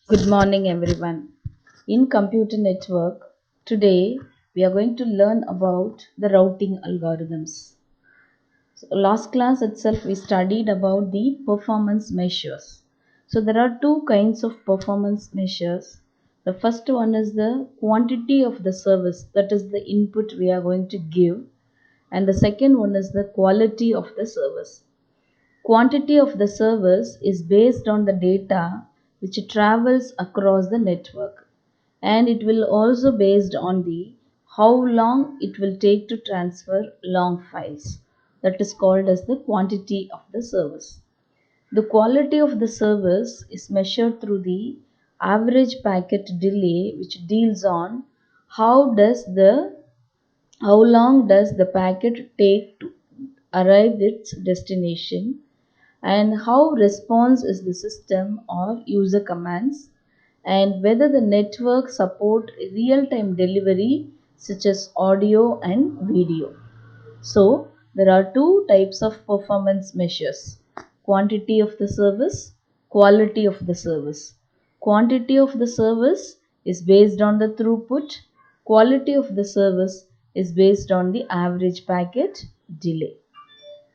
Good morning, everyone. In computer network, today we are going to learn about the routing algorithms. So last class itself, we studied about the performance measures. So there are two kinds of performance measures. The first one is the quantity of the service, that is the input we are going to give, and the second one is the quality of the service. Quantity of the service is based on the data which travels across the network, and it will also based on the how long it will take to transfer long files. That is called as the quantity of the service. The quality of the service is measured through the average packet delay, which deals on how does the how long does the packet take to arrive at its destination, and how response is the system or user commands, and whether the network support real-time delivery such as audio and video. So there are two types of performance measures: quantity of the service, quality of the service. Quantity of the service is based on the throughput, quality of the service is based on the average packet delay.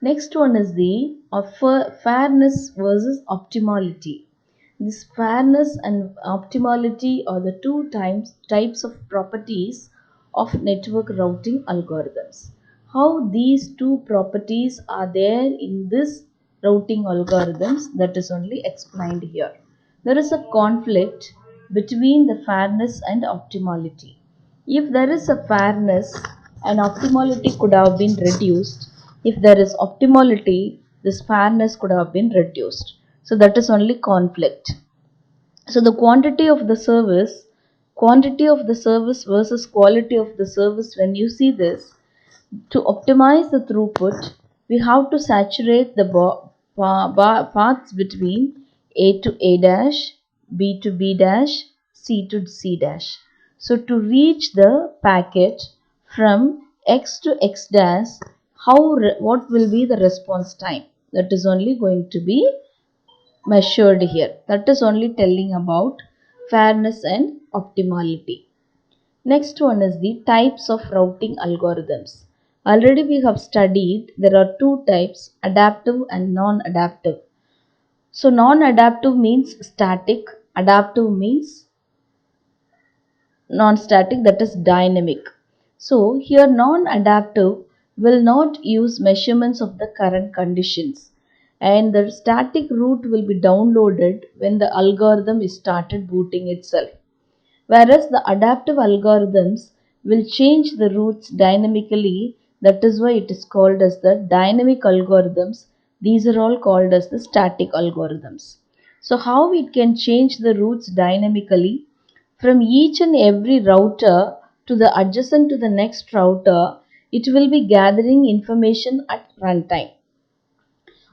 Next one is the fairness versus optimality. This fairness and optimality are the types of properties of network routing algorithms. How these two properties are there in this routing algorithms, that is only explained here. There is a conflict between the fairness and optimality. If there is a fairness, and optimality could have been reduced. If there is optimality, this fairness could have been reduced. So that is only conflict. So the quantity of the service versus quality of the service, when you see this, to optimize the throughput, we have to saturate the paths between A to A dash, B to B dash, C to C dash. So to reach the packet from X to X dash, what will be the response time? That is only going to be measured here. That is only telling about fairness and optimality. Next one is the types of routing algorithms. Already we have studied there are two types, adaptive and non-adaptive. So non-adaptive means static, adaptive means non-static, that is dynamic. So here non-adaptive will not use measurements of the current conditions, and the static route will be downloaded when the algorithm is started booting itself, whereas the adaptive algorithms will change the routes dynamically. That is why it is called as the dynamic algorithms. These are all called as the static algorithms. So how it can change the routes dynamically from each and every router to the adjacent to the next router, it will be gathering information at runtime.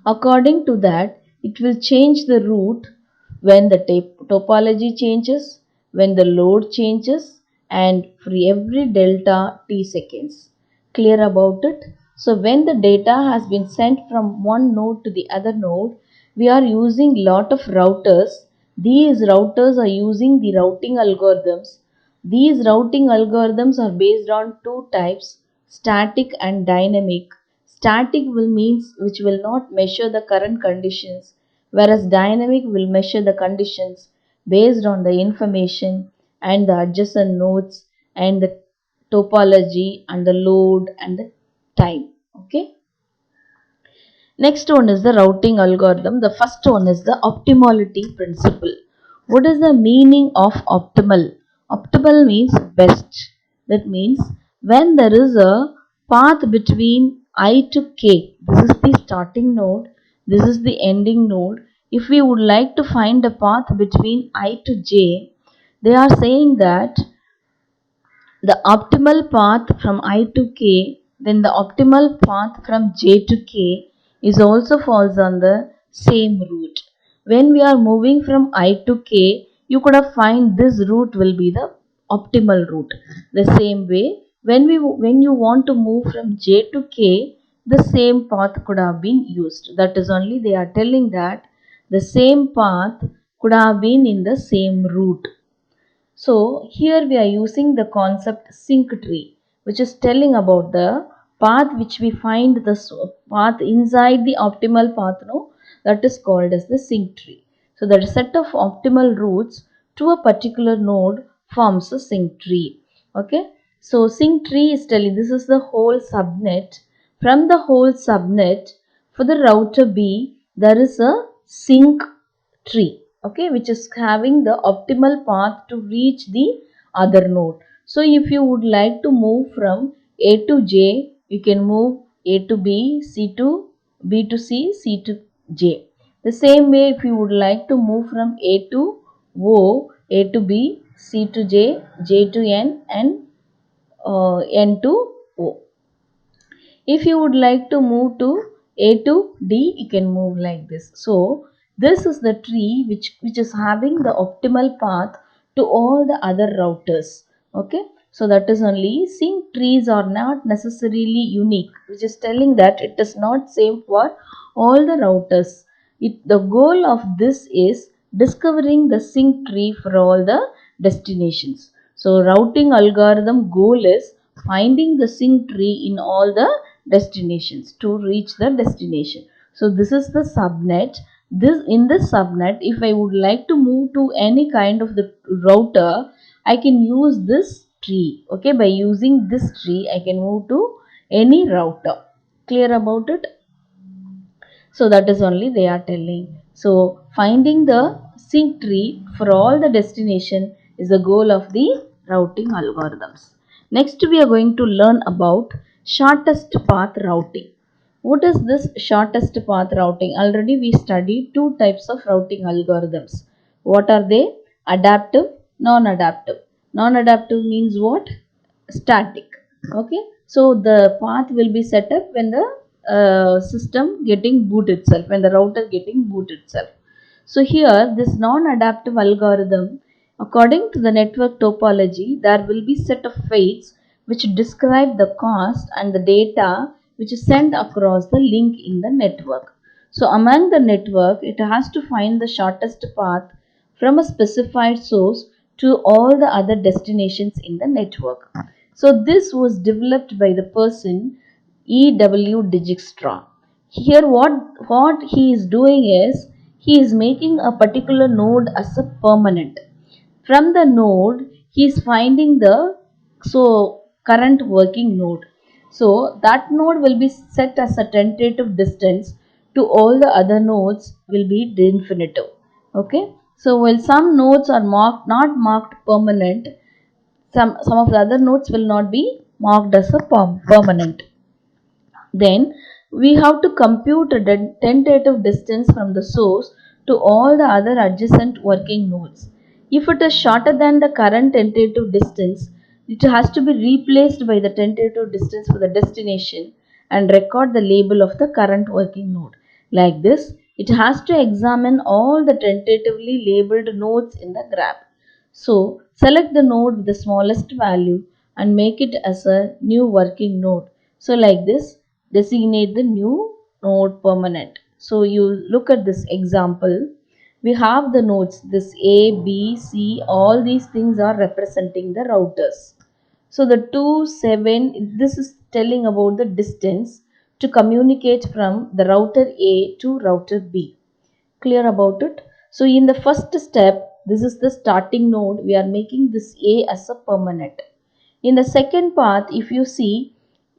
According to that, it will change the route when the topology changes, when the load changes, and for every delta t seconds. Clear about it? So when the data has been sent from one node to the other node, we are using lot of routers. These routers are using the routing algorithms. These routing algorithms are based on two types, static and dynamic. Static will means which will not measure the current conditions, whereas dynamic will measure the conditions based on the information and the adjacent nodes and the topology and the load and the time. Okay. Next one is the routing algorithm. The first one is the optimality principle. What is the meaning of optimal? Optimal means best. That means when there is a path between I to K, this is the starting node, this is the ending node. If we would like to find a path between I to J, they are saying that the optimal path from I to K, then the optimal path from J to K is also falls on the same route. When we are moving from I to K, you could have find this route will be the optimal route. The same way, when you want to move from J to K, the same path could have been used. That is only they are telling that the same path could have been in the same route. So here we are using the concept sync tree, which is telling about the path which we find the path inside the optimal path, no, that is called as the sync tree. So the set of optimal routes to a particular node forms a sync tree. Okay. So sync tree is telling this is the whole subnet. From the whole subnet for the router B, there is a sync tree, okay, which is having the optimal path to reach the other node. So if you would like to move from A to J, you can move A to B, C to B to C, C to J. The same way, if you would like to move from A to O, A to B, C to J, J to N, and N to O. If you would like to move to A to D, you can move like this. So this is the tree which is having the optimal path to all the other routers. Okay. So that is only sync trees are not necessarily unique, which is telling that it is not same for all the routers. The goal of this is discovering the sync tree for all the destinations. So routing algorithm goal is finding the sync tree in all the destinations to reach the destination. So this is the subnet. In this subnet, if I would like to move to any kind of the router, I can use this tree. Okay, by using this tree, I can move to any router. Clear about it? So that is only they are telling. So finding the sync tree for all the destination is the goal of the routing algorithms. Next we are going to learn about shortest path routing. What is this shortest path routing? Already we studied two types of routing algorithms. What are they? Adaptive, non-adaptive. Non-adaptive means what? Static. Okay, so the path will be set up when the system getting boot itself, when the router getting boot itself. So here this non-adaptive algorithm, according to the network topology, there will be set of weights which describe the cost and the data which is sent across the link in the network. So among the network, it has to find the shortest path from a specified source to all the other destinations in the network. So this was developed by the person E.W. Dijkstra. Here what he is doing is he is making a particular node as a permanent. From the node he is finding the so current working node. So that node will be set as a tentative distance to all the other nodes will be infinitive. Okay. So while some nodes are not marked permanent, some of the other nodes will not be marked as a permanent. Then we have to compute a tentative distance from the source to all the other adjacent working nodes. If it is shorter than the current tentative distance, it has to be replaced by the tentative distance for the destination and record the label of the current working node. Like this, it has to examine all the tentatively labeled nodes in the graph. So select the node with the smallest value and make it as a new working node. So like this, designate the new node permanent. So you look at this example. We have the nodes, this A, B, C, all these things are representing the routers. So the 2, 7, this is telling about the distance to communicate from the router A to router B. Clear about it? So in the first step, this is the starting node. We are making this A as a permanent. In the second path, if you see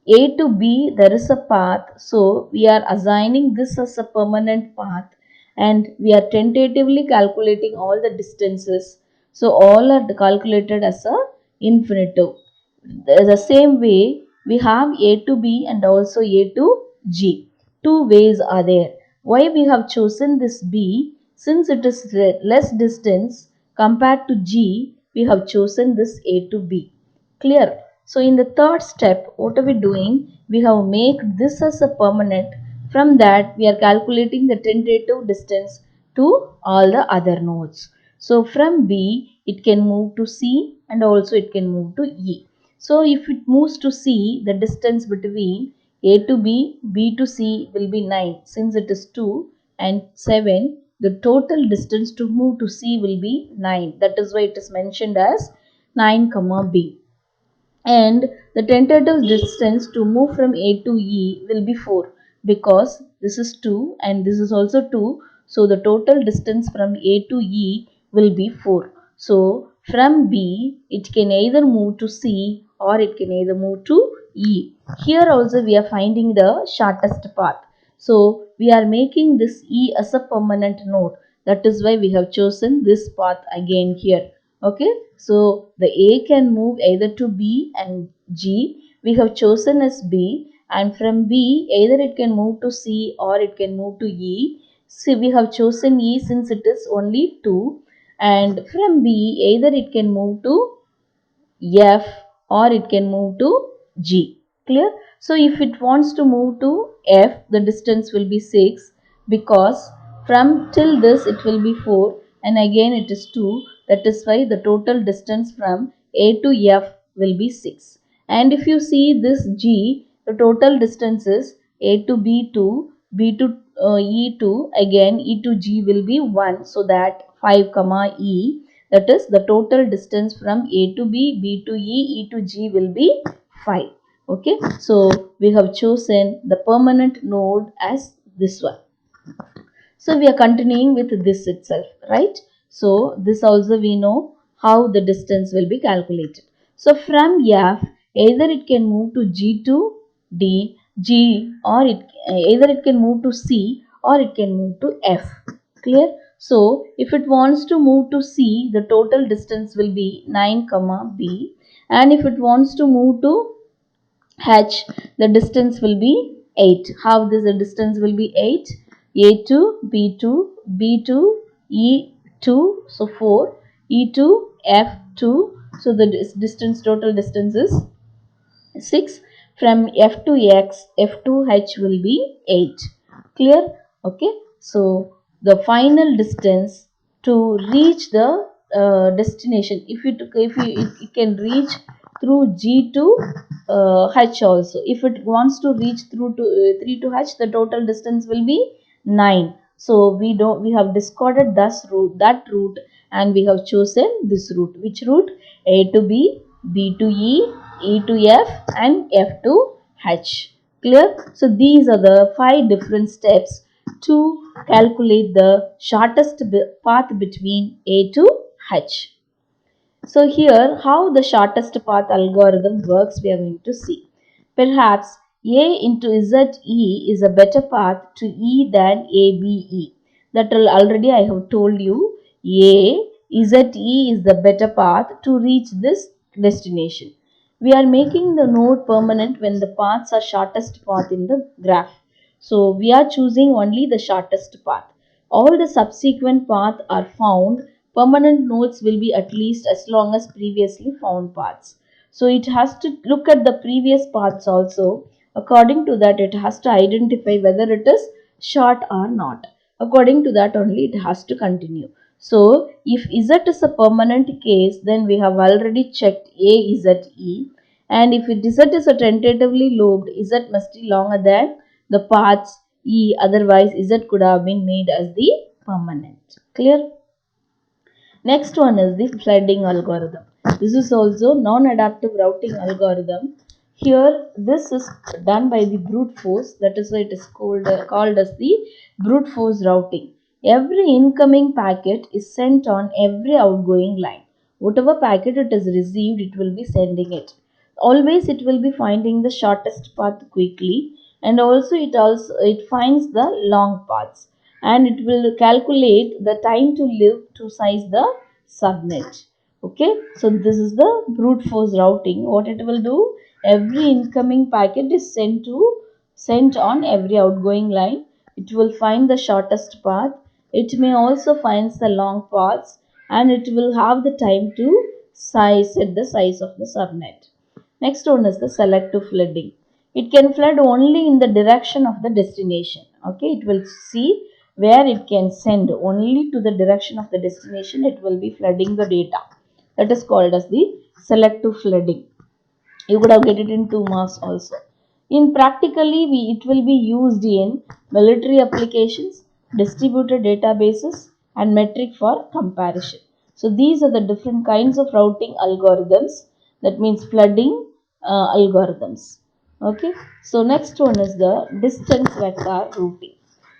A to B, there is a path. So we are assigning this as a permanent path and we are tentatively calculating all the distances. So all are calculated as a infinitive. The same way, we have A to B and also A to G. Two ways are there. Why we have chosen this B? Since it is less distance compared to G, we have chosen this A to B. Clear? So in the third step, what are we doing? We have made this as a permanent. From that, we are calculating the tentative distance to all the other nodes. So from B, it can move to C and also it can move to E. So if it moves to C, the distance between A to B, B to C will be 9 since it is 2 and 7. the total distance to move to C will be 9. That is why it is mentioned as 9 comma B. And the tentative distance to move from A to E will be 4, because this is 2 and this is also 2. So the total distance from A to E will be 4. So from B it can either move to C or it can either move to E. Here also we are finding the shortest path. So we are making this E as a permanent node. That is why we have chosen this path again here. Okay, so the A can move either to B and G. We have chosen as B, and from B either it can move to C or it can move to E. See, we have chosen E since it is only 2, and from B either it can move to F or it can move to G. Clear? So if it wants to move to F, the distance will be 6, because from till this it will be 4 and again it is 2. That is why the total distance from A to F will be 6. And if you see this G, the total distance is A to B to B to E to, again E to G will be 1. So that 5 comma E, that is the total distance from A to B, B to E, E to G will be 5. Okay, so we have chosen the permanent node as this one. So we are continuing with this itself, right? So this also we know how the distance will be calculated. So from F, either it can move to G to D, G, or either it can move to C or it can move to F. Clear? So if it wants to move to C, the total distance will be 9 comma B, and if it wants to move to H, the distance will be 8. How this the distance will be 8? A to B to B to E 2, so 4, E to F 2, so the distance, total distance is 6. From F to X, F to H will be 8. Clear? Okay. So the final distance to reach the destination, if it can reach through G to H also. If it wants to reach through to 3 to H, the total distance will be 9. So we have discarded that route and we have chosen this route. Which route? A to B, B to E, E to F and F to H. Clear? So these are the 5 different steps to calculate the shortest path between A to H. So here how the shortest path algorithm works we are going to see. Perhaps A into ZE is a better path to E than ABE. That already I have told you. ZE is the better path to reach this destination. We are making the node permanent when the paths are shortest path in the graph. So we are choosing only the shortest path. All the subsequent paths are found. Permanent nodes will be at least as long as previously found paths. So it has to look at the previous paths also. According to that, it has to identify whether it is short or not. According to that only it has to continue. So if Z is a permanent case, then we have already checked AZE, and if Z is a tentatively lobed, Z must be longer than the paths E, otherwise Z could have been made as the permanent. Clear? Next one is the flooding algorithm. This is also non-adaptive routing algorithm. Here this is done by the brute force, that is why it is called as the brute force routing. Every incoming packet is sent on every outgoing line. Whatever packet it is received, it will be sending it. Always it will be finding the shortest path quickly, and also it finds the long paths, and it will calculate the time to live to size the subnet. Okay, so this is the brute force routing. What it will do, every incoming packet is sent on every outgoing line. It will find the shortest path. It may also find the long paths, and it will have the time to set the size of the subnet. Next one is the selective flooding. It can flood only in the direction of the destination. Okay, it will see where it can send only to the direction of the destination. It will be flooding the data. That is called as the selective flooding. You could have get it in 2 marks also. In practically, it will be used in military applications, distributed databases, and metric for comparison. So these are the different kinds of routing algorithms, that means flooding algorithms. Okay, so next one is the distance vector routing.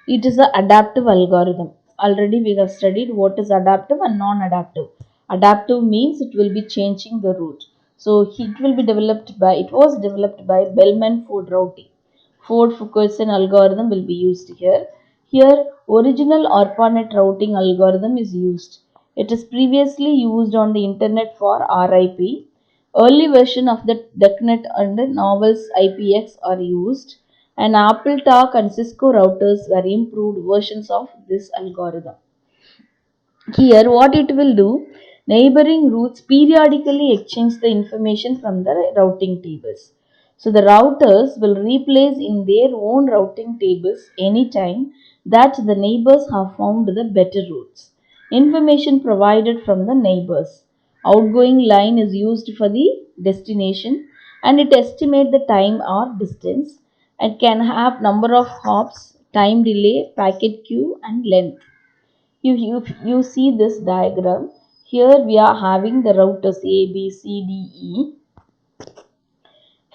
It is an adaptive algorithm. Already we have studied what is adaptive and non-adaptive. Adaptive means it will be changing the route. So it was developed by Bellman-Ford routing. Ford-Fulkerson algorithm will be used here. Here, original ARPANET routing algorithm is used. It is previously used on the internet for RIP. Early version of the DECnet and Novell's IPX are used, and AppleTalk and Cisco routers were improved versions of this algorithm. Here, what it will do, neighboring routes periodically exchange the information from the routing tables. So, the routers will replace in their own routing tables anytime that the neighbors have found the better routes. Information provided from the neighbors. Outgoing line is used for the destination, and it estimates the time or distance. It can have number of hops, time delay, packet queue, and length. You see this diagram. Here we are having the routers A, B, C, D, E.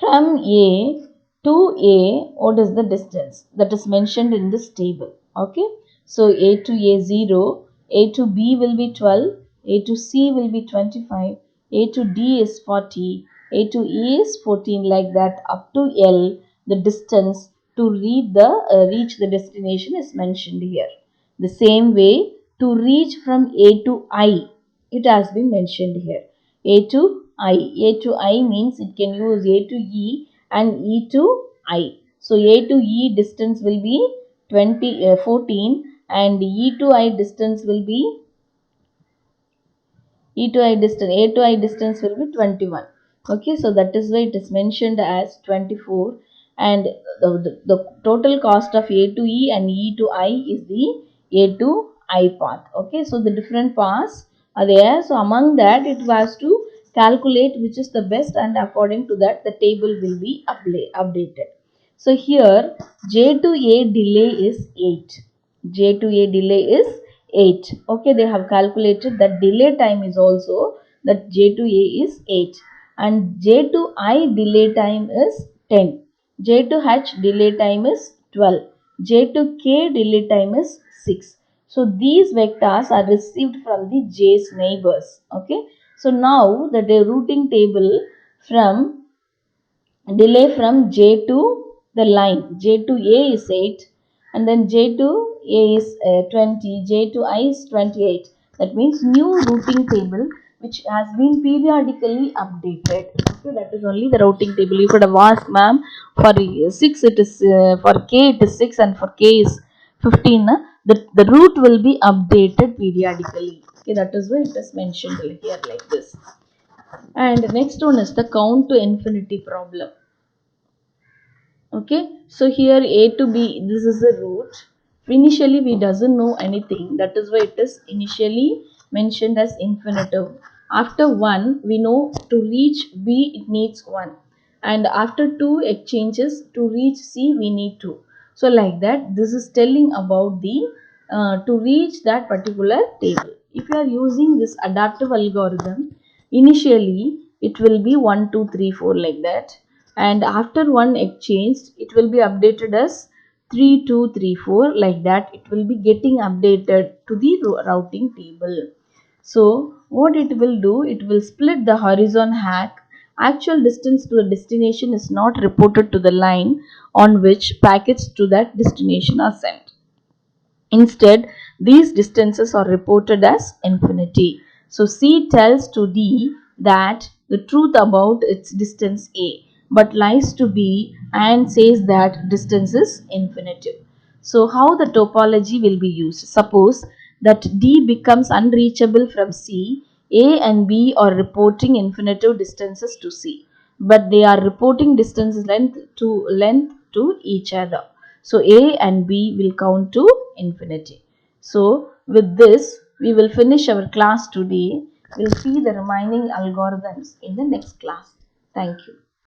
From A to A, what is the distance? That is mentioned in this table. Okay. So A to A0, A to B will be 12, A to C will be 25, A to D is 40, A to E is 14, like that up to L. The distance to reach the destination is mentioned here. The same way to reach from A to I, it has been mentioned here. A to I. A to I means it can use A to E and E to I. So A to E distance will be 14, and E to I distance will be A to I distance will be 21. Okay, so that is why it is mentioned as 24, and the total cost of A to E and E to I is the A to I path. Okay, so the different paths are there. So among that, it was to calculate which is the best, and according to that, the table will be updated. So here J to A delay is 8. J to A delay is 8. Okay, they have calculated that delay time is also that J to A is 8, and J to I delay time is 10. J to H delay time is 12. J to K delay time is 6. So these vectors are received from the J's neighbors. Okay, so now the routing table from delay from J to the line. J to A is 8, and then J to A is 20, J to I is 28. That means new routing table which has been periodically updated. Okay, that is only the routing table. You could have asked, ma'am, for 6 it is, for K it is 6 and for K is 15. The route will be updated periodically. Okay, that is why it is mentioned here like this. And next one is the count to infinity problem. Okay, so here A to B, this is the route. Initially we doesn't know anything, that is why it is initially mentioned as infinitive. After 1 we know to reach B it needs 1, and after 2 exchanges to reach C we need 2. So like that, this is telling about the to reach that particular table. If you are using this adaptive algorithm, initially it will be 1 2 3 4 like that, and after one exchanged it will be updated as 3 2 3 4, like that it will be getting updated to the routing table. So what it will do, it will split the horizon hack. Actual distance to the destination is not reported to the line on which packets to that destination are sent. Instead, these distances are reported as infinity. So C tells to D that the truth about its distance A, but lies to B and says that distance is infinitive. So how the topology will be used? Suppose that D becomes unreachable from C, A and B are reporting infinitive distances to C, but they are reporting distance length to each other. So A and B will count to infinity. So with this, we will finish our class today. We'll see the remaining algorithms in the next class. Thank you.